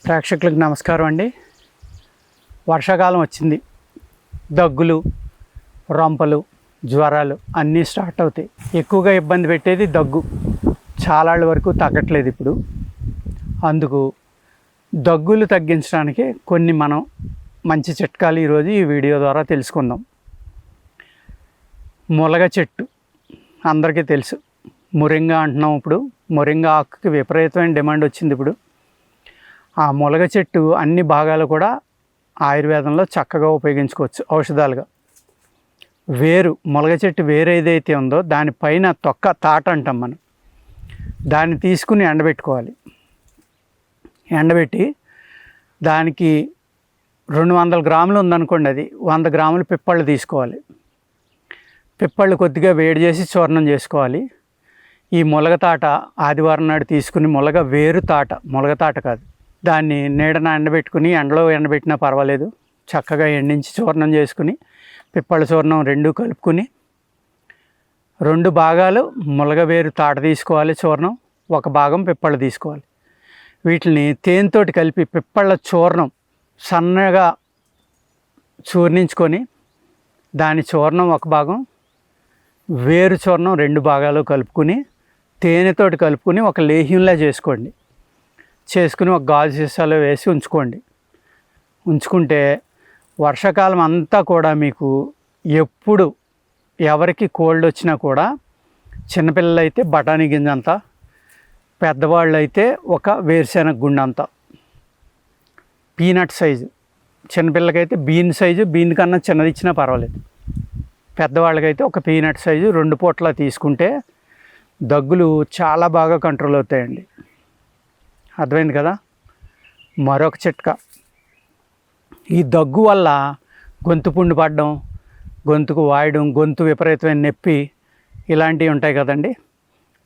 ప్రేక్షకులకు నమస్కారం అండి. వర్షాకాలం వచ్చింది. దగ్గులు, రొంపలు, జ్వరాలు అన్నీ స్టార్ట్ అవుతాయి. ఎక్కువగా ఇబ్బంది పెట్టేది దగ్గు. చాలా వరకు తగ్గట్లేదు ఇప్పుడు. అందుకు దగ్గులు తగ్గించడానికి కొన్ని మనం మంచి చిట్కాలు ఈరోజు ఈ వీడియో ద్వారా తెలుసుకుందాం. ములగ చెట్టు అందరికీ తెలుసు. మొరింగా అంటున్నాం. ఇప్పుడు మొరింగా ఆకుకి విపరీతమైన డిమాండ్ వచ్చింది. ఇప్పుడు ఆ ములగ చెట్టు అన్ని భాగాలు కూడా ఆయుర్వేదంలో చక్కగా ఉపయోగించుకోవచ్చు ఔషధాలుగా. వేరు, ములగ చెట్టు వేరు ఏదైతే ఉందో దానిపైన తొక్క తాట అంటాం మనం. దాన్ని తీసుకుని ఎండబెట్టుకోవాలి. ఎండబెట్టి దానికి 200 గ్రాములు ఉందనుకోండి, అది 100 గ్రాములు పిప్పళ్ళు తీసుకోవాలి. పిప్పళ్ళు కొద్దిగా వేడి చేసి చూర్ణం చేసుకోవాలి. ఈ ములగ తాట ఆదివారం నాడు తీసుకుని, ములగ వేరు తాట, ములగ తాట కాదు, దాన్ని నీడన ఎండబెట్టుకుని, ఎండలో ఎండబెట్టినా పర్వాలేదు, చక్కగా ఎండించి చూర్ణం చేసుకుని పిప్పళ్ళ చూర్ణం 2 కలుపుకుని 2 భాగాలు ములగ వేరు తాట తీసుకోవాలి చూర్ణం, 1 భాగం పిప్పళ్ళు తీసుకోవాలి. వీటిని తేనెతోటి కలిపి పిప్పళ్ళ చూర్ణం సన్నగా చూర్ణించుకొని దాని చూర్ణం 1 భాగం, వేరు చూర్ణం 2 భాగాలు కలుపుకుని తేనెతోటి కలుపుకుని ఒక లేహ్యంలా చేసుకోండి. చేసుకుని ఒక గాజు సీసాలో వేసి ఉంచుకోండి. ఉంచుకుంటే వర్షాకాలం అంతా కూడా మీకు ఎప్పుడు ఎవరికి కోల్డ్ వచ్చినా కూడా, చిన్నపిల్లలు అయితే బఠానీ గింజ అంతా, పెద్దవాళ్ళు అయితే ఒక వేరుశెనగ గుండె అంతా, పీనట్ సైజు, చిన్నపిల్లకైతే బీన్ సైజు, బీన్ కన్నా చిన్నది ఇచ్చినా పర్వాలేదు, పెద్దవాళ్ళకైతే ఒక పీనట్ సైజు 2 పూట్ల తీసుకుంటే దగ్గులు చాలా బాగా కంట్రోల్ అవుతాయండి. అర్థమైంది కదా. మరొక చిట్కా, ఈ దగ్గు వల్ల గొంతు పుండు పడడం, గొంతుకు వాయడం, గొంతు విపరీతమైన నొప్పి ఇలాంటివి ఉంటాయి కదండి.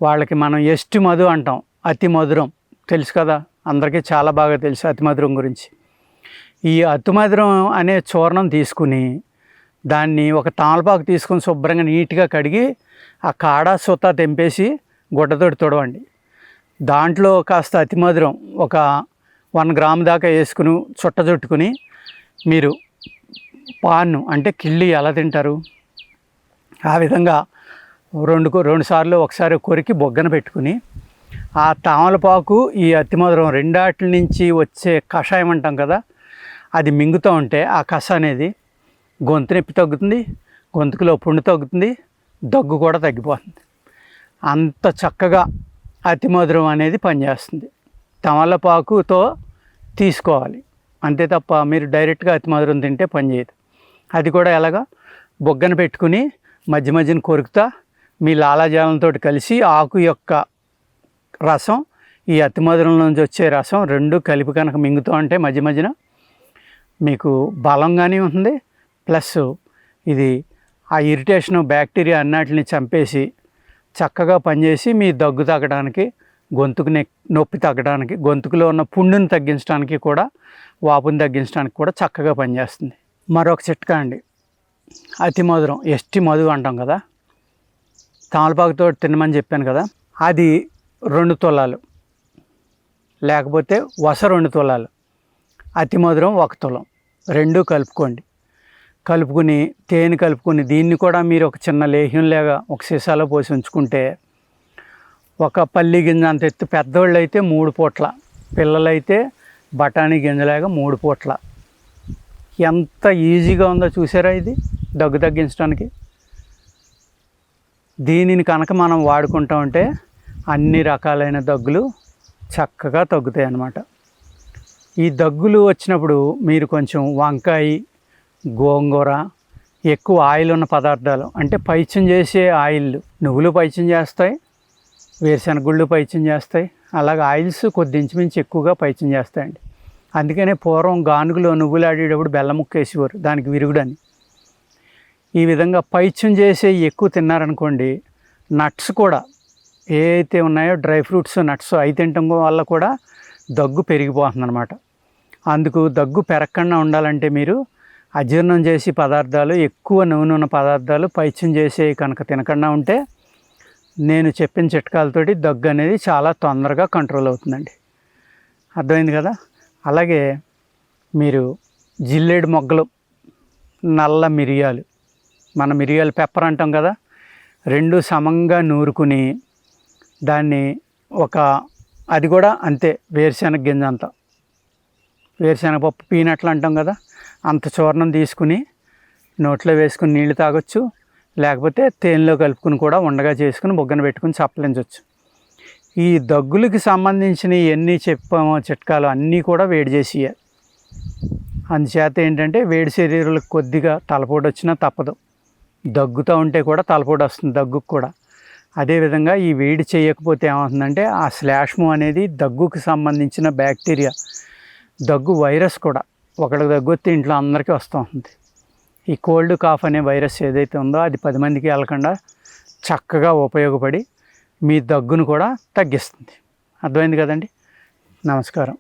వాళ్ళకి మనం ఎస్టి మధు అంటాం. అతి మధురం తెలుసు కదా, అందరికీ చాలా బాగా తెలుసు అతి మధురం గురించి. ఈ అతి మధురం అనే చూర్ణం తీసుకుని దాన్ని ఒక తామలపాకు తీసుకుని శుభ్రంగా నీట్గా కడిగి ఆ కాడ సుత తెంపేసి గుడ్డతోటి తుడవండి. దాంట్లో కాస్త అతి మధురం ఒక 1 గ్రాము దాకా వేసుకుని చుట్టుకుని మీరు పాన్ను అంటే కిళ్ళి ఎలా తింటారు ఆ విధంగా 2 సార్లు ఒకసారి కొరికి బొగ్గన పెట్టుకుని ఆ తామలపాకు ఈ అతి మధురం రెండాటి నుంచి వచ్చే కషాయం అంటాం కదా, అది మింగుతూ ఉంటే ఆ కష అనేది గొంతు నొప్పి తగ్గుతుంది, గొంతుకులో పుండు తగ్గుతుంది, దగ్గు కూడా తగ్గిపోతుంది. అంత చక్కగా అతి మధురం అనేది పనిచేస్తుంది. తమలపాకుతో తీసుకోవాలి అంతే తప్ప మీరు డైరెక్ట్గా అతి మధురం తింటే పనిచేయదు. అది కూడా ఎలాగా, బొగ్గన పెట్టుకుని మధ్య మధ్యన కొరుకుతా మీ లాలాజలంతో కలిసి ఆకు యొక్క రసం, ఈ అతి మధురం నుంచి వచ్చే రసం 2 కలిపి కనుక మింగుతూ ఉంటే మధ్య మధ్యన మీకు బలంగానే ఉంటుంది. ప్లస్ ఇది ఆ ఇరిటేషను, బ్యాక్టీరియా అన్నిటిని చంపేసి చక్కగా పనిచేసి మీ దగ్గు తగ్గడానికి, గొంతుకు నొప్పి తగ్గడానికి, గొంతుకులో ఉన్న పుండుని తగ్గించడానికి కూడా, వాపుని తగ్గించడానికి కూడా చక్కగా పనిచేస్తుంది. మరొక చిట్కా అండి, అతి మధురం ఎస్టి మధు అంటాం కదా, తమలపాకుతో తినమని చెప్పాను కదా, అది 2 తులాలు లేకపోతే వస 2 తులాలు, అతి మధురం 1 తులం, 2 కలుపుకోండి. కలుపుకుని తేనె కలుపుకొని దీన్ని కూడా మీరు ఒక చిన్న లేహ్యంలాగా ఒక సీసాలో పోసి ఉంచుకుంటే, ఒక పల్లి గింజ అంత ఎత్తు, పెద్దవాళ్ళు అయితే 3 పూట్ల, పిల్లలైతే బఠానీ గింజలాగా 3 పూట్ల. ఎంత ఈజీగా ఉందో చూసారా ఇది దగ్గు తగ్గించడానికి. దీనిని కనుక మనం వాడుకుంటూ ఉంటే అన్ని రకాలైన దగ్గులు చక్కగా తగ్గుతాయి అన్నమాట. ఈ దగ్గులు వచ్చినప్పుడు మీరు కొంచెం వంకాయ, గోంగూర, ఎక్కువ ఆయిల్ ఉన్న పదార్థాలు అంటే పైత్యం చేసే ఆయిల్, నువ్వులు పైత్యం చేస్తాయి, వేరుశెనగ గుళ్ళు పైత్యం చేస్తాయి, అలాగే ఆయిల్స్ కొద్ది ఇంచుమించు ఎక్కువగా పైత్యం చేస్తాయండి. అందుకనే పూర్వం గానుగులో నువ్వులు ఆడేటప్పుడు బెల్లం ముక్క వేసేవారు, దానికి విరుగుడని. ఈ విధంగా పైత్యం చేసే ఎక్కువ తిన్నారనుకోండి, నట్స్ కూడా ఏ అయితే ఉన్నాయో డ్రై ఫ్రూట్స్, నట్స్ అవి తినటం వల్ల కూడా దగ్గు పెరిగిపోతుంది అన్నమాట. అందుకు దగ్గు పెరగకుండా ఉండాలంటే మీరు అజీర్ణం చేసే పదార్థాలు, ఎక్కువ నూనె ఉన్న పదార్థాలు, పైత్యం చేసే కనుక తినకుండా ఉంటే నేను చెప్పిన చిట్కాలతోటి దగ్గు అనేది చాలా తొందరగా కంట్రోల్ అవుతుందండి. అర్థమైంది కదా. అలాగే మీరు జిల్లేడు మొగ్గలు, నల్ల మిరియాలు, మన మిరియాలు పెప్పర్ అంటాం కదా, రెండు సమంగా నూరుకుని దాన్ని అది కూడా అంతే వేరుశెనగ గింజ అంత, వేరుశెనగపప్పు పీనట్లు అంటాం కదా, అంత చూర్ణం తీసుకుని నోట్లో వేసుకుని నీళ్లు తాగొచ్చు, లేకపోతే తేనెలో కలుపుకుని కూడా ఉండగా చేసుకుని బొగ్గన పెట్టుకుని చప్పలించవచ్చు. ఈ దగ్గులకి సంబంధించిన ఎన్ని చెప్పామో చిట్కాలు అన్నీ కూడా వేడి చేసి, అందుచేత ఏంటంటే వేడి శరీరాలకు కొద్దిగా తలపోటు వచ్చినా తప్పదు. దగ్గుతూ ఉంటే కూడా తలపోటు వస్తుంది దగ్గుకు కూడా. అదేవిధంగా ఈ వేడి చేయకపోతే ఏమవుతుందంటే ఆ శ్లేష్ము అనేది దగ్గుకు సంబంధించిన బ్యాక్టీరియా, దగ్గు వైరస్ కూడా. ఒకరికి దగ్గు వస్తే ఇంట్లో అందరికీ వస్తూ ఉంటుంది. ఈ కోల్డ్ కాఫ్ అనే వైరస్ ఏదైతే ఉందో అది 10 మందికి వెళ్ళకుండా చక్కగా ఉపయోగపడి మీ దగ్గును కూడా తగ్గిస్తుంది. అర్థమైంది కదండి. నమస్కారం.